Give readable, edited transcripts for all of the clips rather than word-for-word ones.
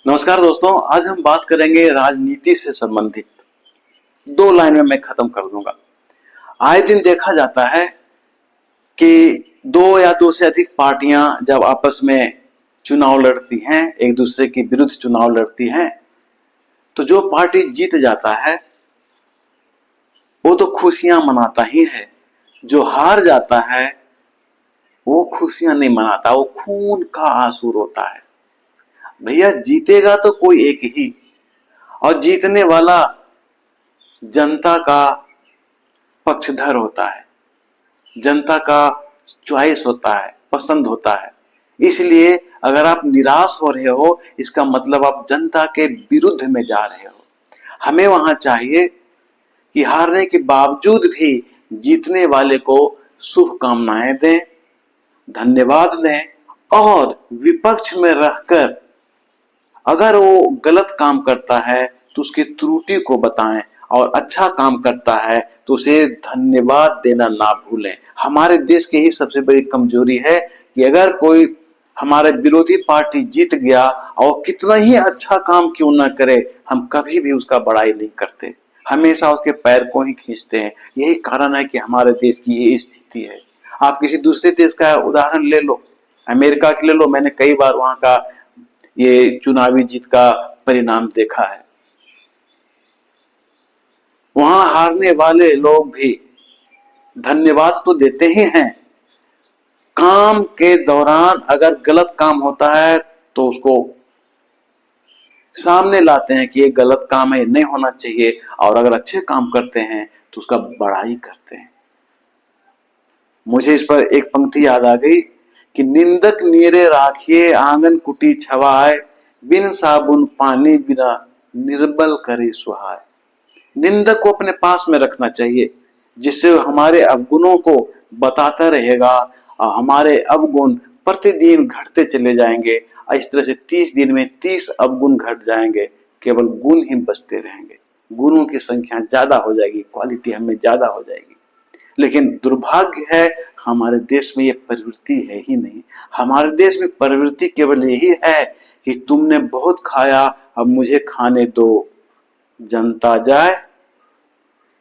नमस्कार दोस्तों, आज हम बात करेंगे राजनीति से संबंधित। 2 लाइन में मैं खत्म कर दूंगा। आए दिन देखा जाता है कि 2 या 2 से अधिक पार्टियां जब आपस में चुनाव लड़ती हैं, एक दूसरे के विरुद्ध चुनाव लड़ती हैं, तो जो पार्टी जीत जाता है वो तो खुशियां मनाता ही है। जो हार जाता है वो खुशियां नहीं मनाता, वो खून का आंसू रोता है। भैया, जीतेगा तो कोई एक ही, और जीतने वाला जनता का पक्षधर होता है, जनता का चॉइस होता है, पसंद होता है। इसलिए अगर आप निराश हो रहे हो, इसका मतलब आप जनता के विरुद्ध में जा रहे हो। हमें वहां चाहिए कि हारने के बावजूद भी जीतने वाले को शुभकामनाएं दें, धन्यवाद दें, और विपक्ष में रहकर अगर वो गलत काम करता है तो उसकी त्रुटि को बताएं, और अच्छा काम करता है तो उसे धन्यवाद देना ना भूलें। हमारे देश की ही सबसे बड़ी कमजोरी है कि अगर कोई हमारे विरोधी पार्टी जीत गया और कितना ही अच्छा काम क्यों ना करे, हम कभी भी उसका बड़ाई नहीं करते, हमेशा उसके पैर को ही खींचते हैं। यही कारण है कि हमारे देश की ये स्थिति है। आप किसी दूसरे देश का उदाहरण ले लो, अमेरिका की ले लो। मैंने कई बार वहां का ये चुनावी जीत का परिणाम देखा है। वहां हारने वाले लोग भी धन्यवाद तो देते ही हैं, काम के दौरान अगर गलत काम होता है तो उसको सामने लाते हैं कि ये गलत काम है, नहीं होना चाहिए, और अगर अच्छे काम करते हैं तो उसका बड़ाई करते हैं। मुझे इस पर एक पंक्ति याद आ गई कि निंदक नीरे राखिए आंगन कुटी छवाए, बिन साबुन पानी बिना निर्बल करे सुहाए। निंदक को अपने पास में रखना चाहिए, जिससे हमारे अवगुणों को बताता रहेगा, और हमारे अवगुण प्रतिदिन घटते चले जाएंगे। इस तरह से 30 दिन में 30 अवगुण घट जाएंगे, केवल गुण ही बचते रहेंगे। गुणों की संख्या ज्यादा हो जाएगी, क्वालिटी हमें ज्यादा हो जाएगी। लेकिन दुर्भाग्य है, हमारे देश में ये प्रवृत्ति है ही नहीं। हमारे देश में प्रवृत्ति केवल यही है कि तुमने बहुत खाया, अब मुझे खाने दो, जनता जाए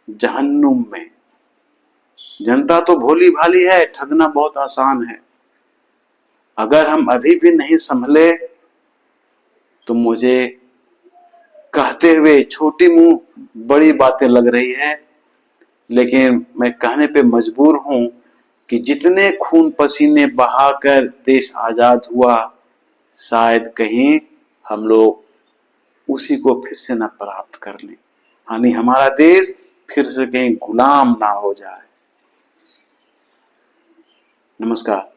जहन्नुम में। जनता तो भोली भाली है, ठगना बहुत आसान है। अगर हम अभी भी नहीं संभले तो मुझे कहते हुए छोटी मुंह बड़ी बातें लग रही है, लेकिन मैं कहने पे मजबूर हूं कि जितने खून पसीने बहाकर देश आजाद हुआ, शायद कहीं हम लोग उसी को फिर से न प्राप्त कर लें, यानी हमारा देश फिर से कहीं गुलाम ना हो जाए। नमस्कार।